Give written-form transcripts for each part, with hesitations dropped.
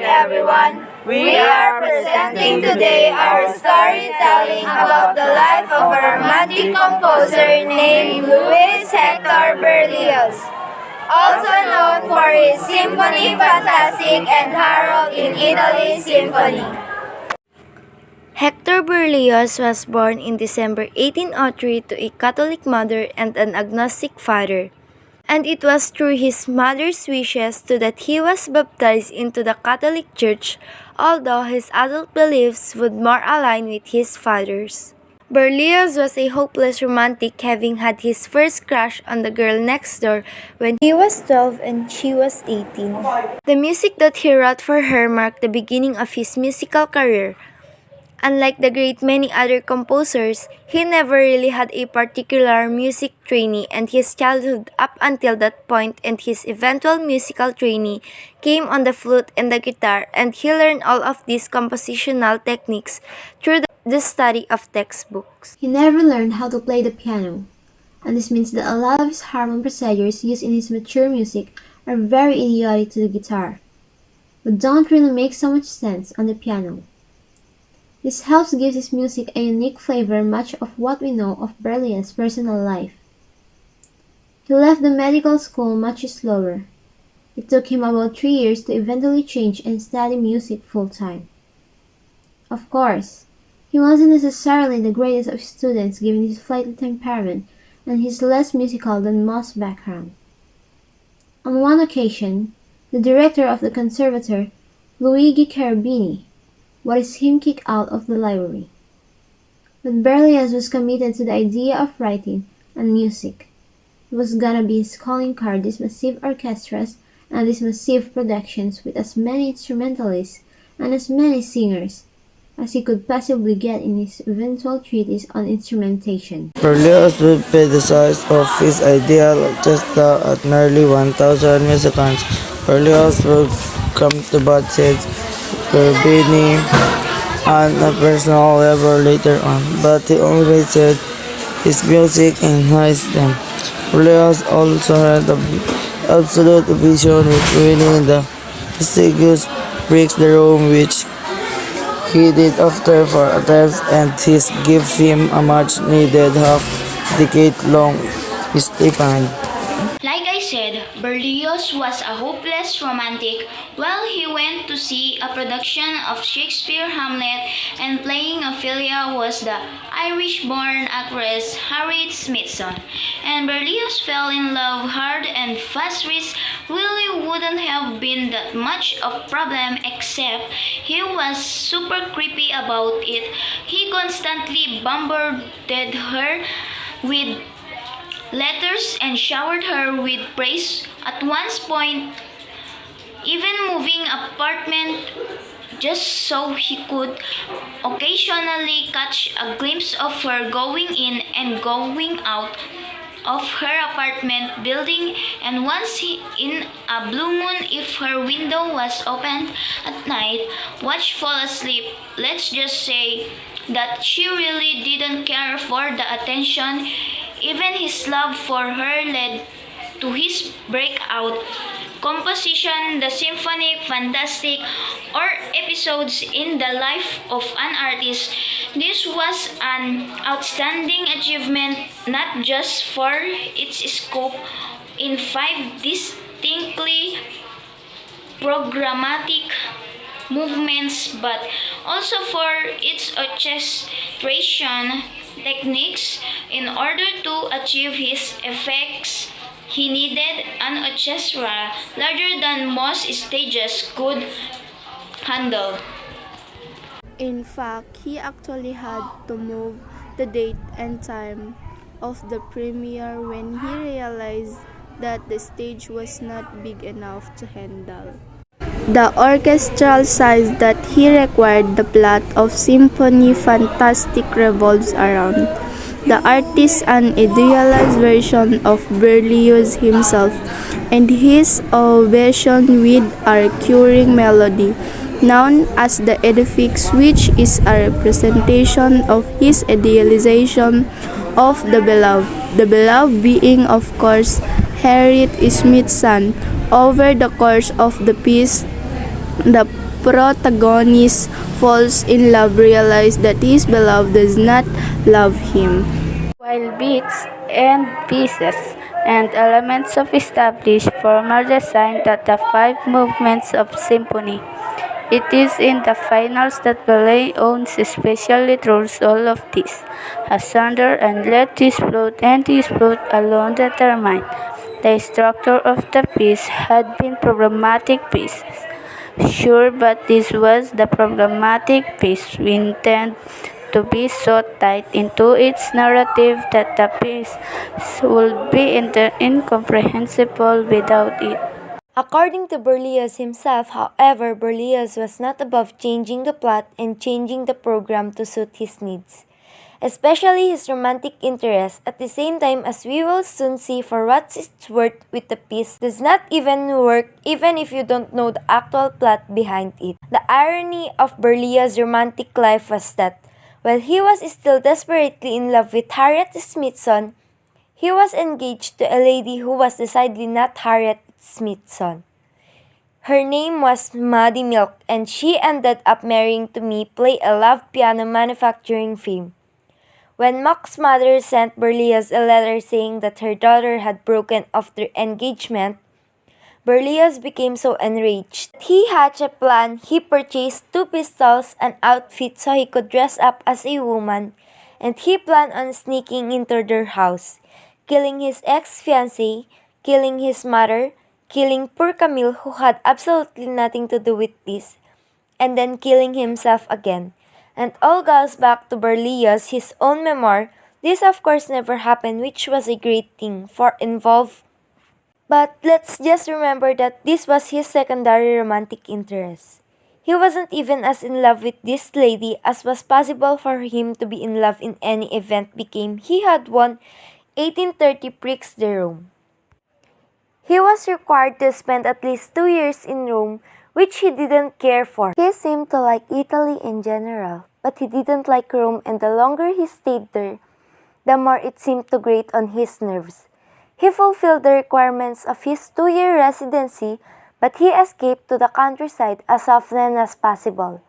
everyone. We are presenting today our storytelling about the life of a romantic composer named Louis Hector Berlioz, also known for his Symphony Fantastic and Harold in Italy Symphony. Hector Berlioz was born in December 1803 to a Catholic mother and an agnostic father. And it was through his mother's wishes too that he was baptized into the Catholic Church, although his adult beliefs would more align with his father's. Berlioz was a hopeless romantic, having had his first crush on the girl next door when he was 12 and she was 18. The music that he wrote for her marked the beginning of his musical career. Unlike the great many other composers, he never really had a particular music trainee, and his childhood up until that point and his eventual musical trainee came on the flute and the guitar, and he learned all of these compositional techniques through the study of textbooks. He never learned how to play the piano, and this means that a lot of his harmony procedures used in his mature music are very idiotic to the guitar, but don't really make so much sense on the piano. This helps give his music a unique flavor, much of what we know of Berlioz's personal life. He left the medical school much slower. It took him about 3 years to eventually change and study music full-time. Of course, he wasn't necessarily the greatest of students given his flighty temperament and his less musical than most background. On one occasion, the director of the conservatoire, Luigi Cherubini, wanted him kicked out of the library. But Berlioz was committed to the idea of writing and music. It was gonna be his calling card, these massive orchestras and these massive productions with as many instrumentalists and as many singers as he could possibly get in his eventual treatise on instrumentation. Berlioz would pay the size of his ideal orchestra at nearly 1,000 musicians. Berlioz would come to butt heads Cherubini on a personal level later on, but he always said his music enhanced them. Berlioz also had the absolute vision with winning the prestigious Prix de Rome, which he did after 4 attempts, and this gave him a much needed half-decade-long stipend. Like I said, Berlioz was a hopeless romantic while he went to see a production of Shakespeare's Hamlet, and playing Ophelia was the Irish-born actress Harriet Smithson. And Berlioz fell in love hard and fast, which really wouldn't have been that much of a problem except he was super creepy about it. He constantly bombarded her with letters and showered her with praise, at one point even moving apartment just so he could occasionally catch a glimpse of her going in and going out of her apartment building, and once in a blue moon, if her window was opened at night, watch fall asleep. Let's just say that she really didn't care for the attention. Even his love for her led to his breakout composition, the Symphony Fantastic, or episodes in the life of an artist. This was an outstanding achievement, not just for its scope in 5 distinctly programmatic movements, but also for its orchestration techniques. In order to achieve his effects, he needed an orchestra larger than most stages could handle. In fact, he actually had to move the date and time of the premiere when he realized that the stage was not big enough to handle the orchestral size that he required. The plot of Symphony Fantastic revolves around the artist, an idealized version of Berlioz himself, and his obsession with a recurring melody known as the edifice, which is a representation of his idealization of the beloved. The beloved being, of course, Harriet Smithson. Over the course of the piece, the protagonist falls in love realizes that his beloved does not love him. While beats and pieces and elements of established formal design that the five movements of symphony. It is in the finals that ballet owns especially throws all of this, asunder and let this float and this float alone determine. The structure of the piece had been problematic pieces. Sure, but this was the problematic piece we intend to be so tight into its narrative that the piece would be incomprehensible without it. According to Berlioz himself, however, Berlioz was not above changing the plot and changing the program to suit his needs, especially his romantic interest, at the same time as we will soon see for what it's worth with the piece does not even work even if you don't know the actual plot behind it. The irony of Berlioz's romantic life was that, while he was still desperately in love with Harriet Smithson, he was engaged to a lady who was decidedly not Harriet Smithson. Her name was Maddie Milk, and she ended up marrying to me play a love piano manufacturing firm. When Mac's mother sent Berlioz a letter saying that her daughter had broken off their engagement, Berlioz became so enraged. He hatched a plan. He purchased 2 pistols, an outfit so he could dress up as a woman, and he planned on sneaking into their house, killing his ex-fiancée, killing his mother, killing poor Camille who had absolutely nothing to do with this, and then killing himself again. And all goes back to Berlioz, his own memoir. This of course never happened, which was a great thing for involved. But let's just remember that this was his secondary romantic interest. He wasn't even as in love with this lady as was possible for him to be in love in any event became he had won 1830 Prix de Rome. He was required to spend at least 2 years in Rome, which he didn't care for. He seemed to like Italy in general, but he didn't like Rome, and the longer he stayed there, the more it seemed to grate on his nerves. He fulfilled the requirements of his 2-year residency, but he escaped to the countryside as often as possible.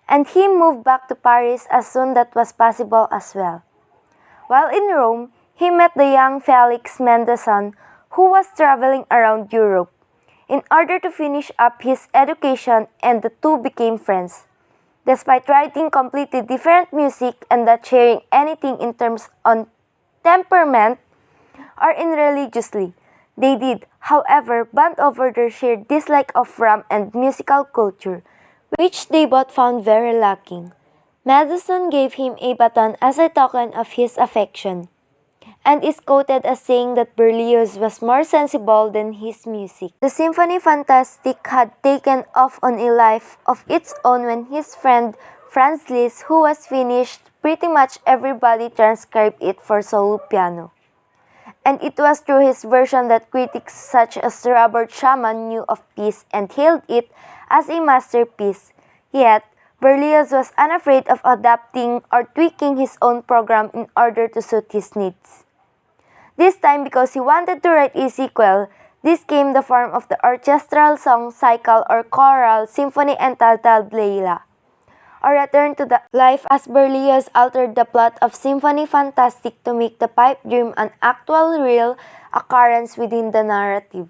And he moved back to Paris as soon as that was possible as well. While in Rome, he met the young Felix Mendelssohn, who was traveling around Europe in order to finish up his education, and the two became friends. Despite writing completely different music and not sharing anything in terms on temperament or in religiously, they did, however, bond over their shared dislike of rum and musical culture, which they both found very lacking. Mendelssohn gave him a baton as a token of his affection, and is quoted as saying that Berlioz was more sensible than his music. The Symphonie Fantastique had taken off on a life of its own when his friend Franz Liszt, who was finished, pretty much everybody transcribed it for solo piano. And it was through his version that critics such as Robert Schumann knew of peace and hailed it as a masterpiece. Yet, Berlioz was unafraid of adapting or tweaking his own program in order to suit his needs. This time, because he wanted to write a sequel, this came the form of the orchestral song cycle or choral symphony entitled Leila, or Return to the Life, as Berlioz altered the plot of Symphonie Fantastique to make the pipe dream an actual real occurrence within the narrative,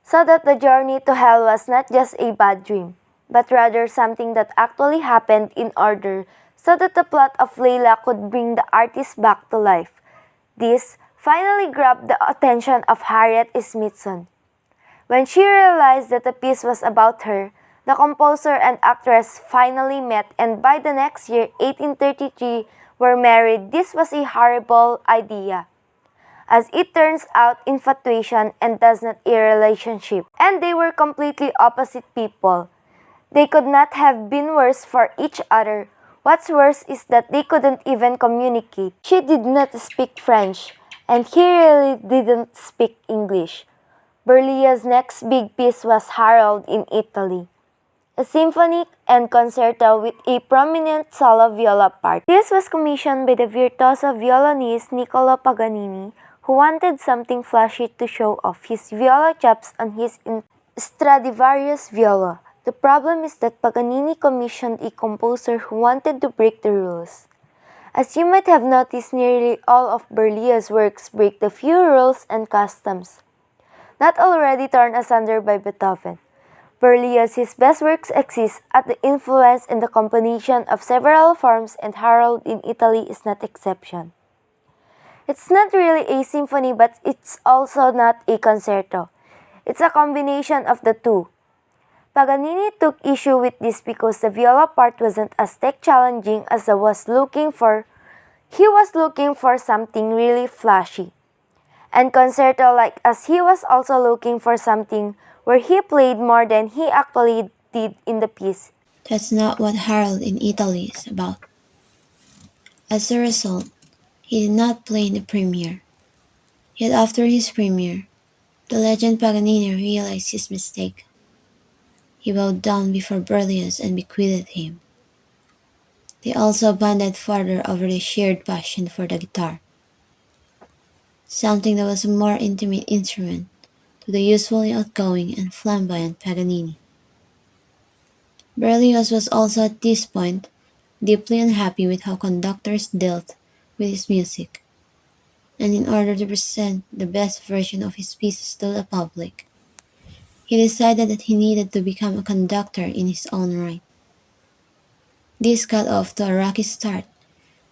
so that the journey to hell was not just a bad dream, but rather something that actually happened in order so that the plot of Leila could bring the artist back to life. This finally grabbed the attention of Harriet Smithson. When she realized that the piece was about her, the composer and actress finally met, and by the next year, 1833, were married. This was a horrible idea. As it turns out, infatuation and does not a relationship. And they were completely opposite people. They could not have been worse for each other. What's worse is that they couldn't even communicate. She did not speak French, and he really didn't speak English. Berlioz's next big piece was Harold in Italy, a symphony and concerto with a prominent solo viola part. This was commissioned by the virtuoso violinist Niccolo Paganini, who wanted something flashy to show off his viola chops on his Stradivarius viola. The problem is that Paganini commissioned a composer who wanted to break the rules. As you might have noticed, nearly all of Berlioz's works break the few rules and customs not already torn asunder by Beethoven. Berlioz, his best works exist at the influence and the combination of several forms, and Harold in Italy is not exception. It's not really a symphony, but it's also not a concerto. It's a combination of the two. Paganini took issue with this because the viola part wasn't as tech challenging as he was looking for something really flashy and concerto-like, as he was also looking for something where he played more than he actually did in the piece. That's not what Harold in Italy is about. As a result, he did not play in the premiere. Yet after his premiere, the legend Paganini realized his mistake. He bowed down before Berlioz and bequeathed him. They also bonded further over the shared passion for the guitar, something that was a more intimate instrument to the usually outgoing and flamboyant Paganini. Berlioz was also at this point deeply unhappy with how conductors dealt with his music, and in order to present the best version of his pieces to the public, he decided that he needed to become a conductor in his own right. This got off to a rocky start,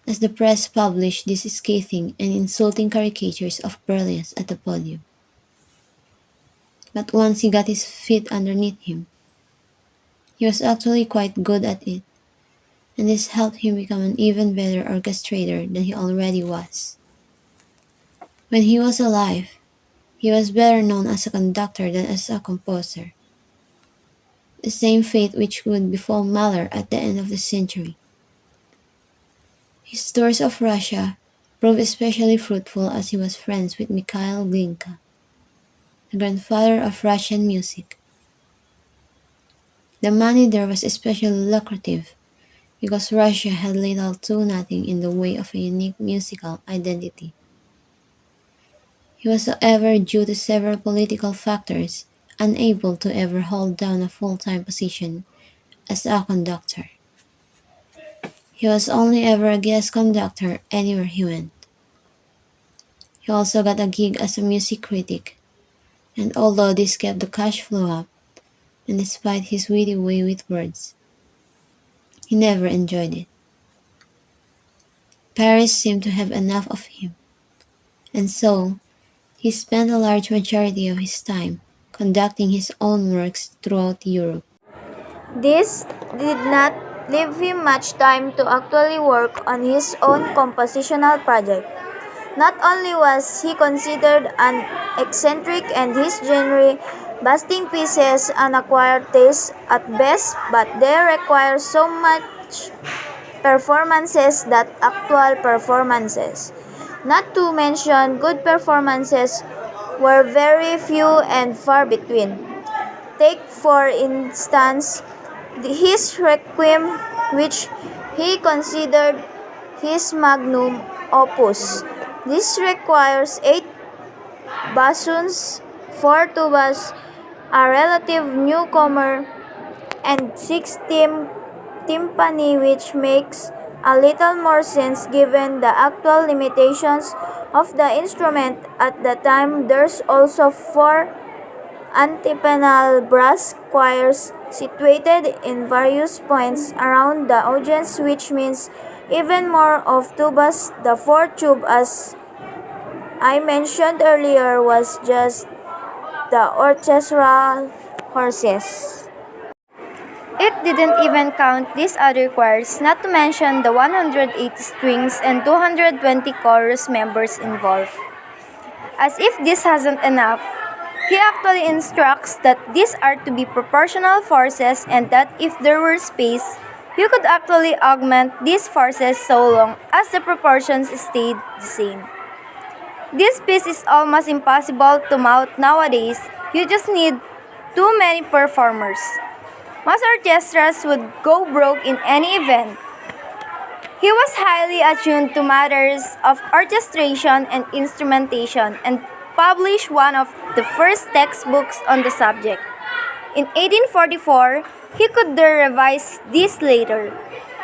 as the press published these scathing and insulting caricatures of Berlioz at the podium. But once he got his feet underneath him, he was actually quite good at it, and this helped him become an even better orchestrator than he already was. When he was alive, he was better known as a conductor than as a composer, the same fate which would befall Mahler at the end of the century. His tours of Russia proved especially fruitful as he was friends with Mikhail Glinka, the grandfather of Russian music. The money there was especially lucrative because Russia had little to nothing in the way of a unique musical identity. He was, however, due to several political factors, unable to ever hold down a full-time position as a conductor. He was only ever a guest conductor anywhere he went. He also got a gig as a music critic, and although this kept the cash flow up, and despite his witty way with words, he never enjoyed it. Paris seemed to have enough of him, and so he spent a large majority of his time conducting his own works throughout Europe. This did not leave him much time to actually work on his own compositional project. Not only was he considered an eccentric and his genre-busting pieces an acquired taste at best, but they require so much performances that actual performances, not to mention good performances, were very few and far between. Take for instance his Requiem, which he considered his magnum opus. This requires 8 bassoons, 4 tubas, a relative newcomer, and 6 timpani, which makes a little more sense given the actual limitations of the instrument at the time. There's also 4 antipenal brass choirs situated in various points around the audience, which means even more of tubas. The 4th tube, as I mentioned earlier, was just the orchestral horses. It didn't even count these other choirs, not to mention the 180 strings and 220 chorus members involved. As if this wasn't enough, he actually instructs that these are to be proportional forces, and that if there were space, you could actually augment these forces so long as the proportions stayed the same. This piece is almost impossible to mount nowadays. You just need too many performers. Most orchestras would go broke in any event. He was highly attuned to matters of orchestration and instrumentation, and published one of the first textbooks on the subject. In 1844, He could revise this later,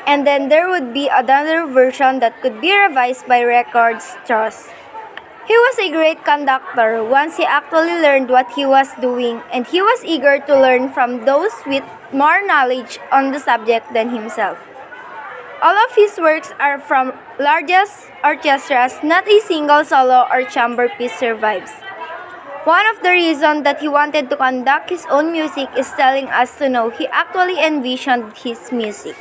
and then there would be another version that could be revised by records trust. He was a great conductor once he actually learned what he was doing, and he was eager to learn from those with more knowledge on the subject than himself. All of his works are from largest orchestras, not a single solo or chamber piece survives. One of the reasons that he wanted to conduct his own music is telling us to know he actually envisioned his music.